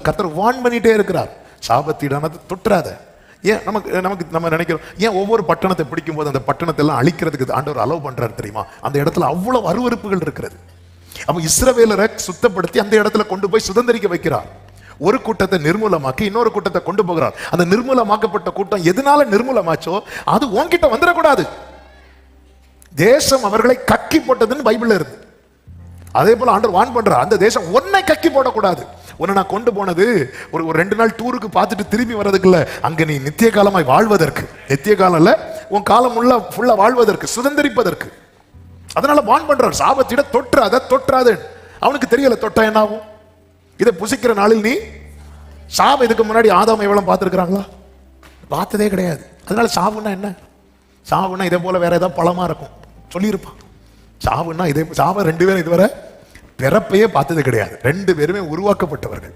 கர்த்தர் வார்ன் பண்ணிட்டே இருக்கிறார், சாபத்தீடானது தொற்றாத. ஏன் நம்ம நினைக்கிறோம், ஏன் ஒவ்வொரு பட்டணத்தை பிடிக்கும் போது அந்த பட்டணத்தை எல்லாம் அழிக்கிறதுக்கு ஆண்டவர் அலோவ் பண்றாரு தெரியுமா? அந்த இடத்துல அவ்வளவு அருவருப்புகள் இருக்கிறது. அப்ப இஸ்ரவேலரை சுத்தப்படுத்தி அந்த இடத்துல கொண்டு போய் சுதந்திரிக்க வைக்கிறார். ஒரு கூட்டத்தை நிர்மூலமாக்கி இன்னொரு கூட்டத்தை கொண்டு போகிறார். அந்த நிர்மூலமாக்கப்பட்ட கூட்டம் எதனால நிர்மூலமாச்சோ அது உன்கிட்ட வந்துடக்கூடாது. தேசம் அவர்களை கக்கி போட்டதுன்னு பைபிள்ல இருக்கு. அதே போல ஆண்டவர் வான் பண்றார், அந்த தேசம் உன்னை கக்கி போடக்கூடாது. உன்னை நான் கொண்டு போனது ஒரு 2 நாள் டூருக்கு பார்த்துட்டு திரும்பி வர்றதுக்குள்ள, அங்க நீ நித்திய காலமாய் வாழ்வதற்கு, நித்திய காலம் இல்ல, உன் காலம் ஃபுல்லா வாழ்வதற்கு, சுதந்திரிப்பதற்கு. அதனால வான் பண்றார், சாபத்திட தொற்றாத. அவனுக்கு தெரியல தொட்டா என்ன ஆகும். இதை புசிக்கிற நாளில் நீ சாபம். இதுக்கு முன்னாடி ஆதாம் எவ்வளவு பார்த்துருக்கிறாங்களா? பார்த்ததே கிடையாது. அதனால சாவுன்னா என்ன? சாவுன்னா இதே போல வேற ஏதாவது பழமா இருக்கும் சொல்லியிருப்பான். சாவுன்னா இதே சாவை 2 பேரும் இதுவரை பிறப்பையே பார்த்தது கிடையாது. 2 பேருமே உருவாக்கப்பட்டவர்கள்.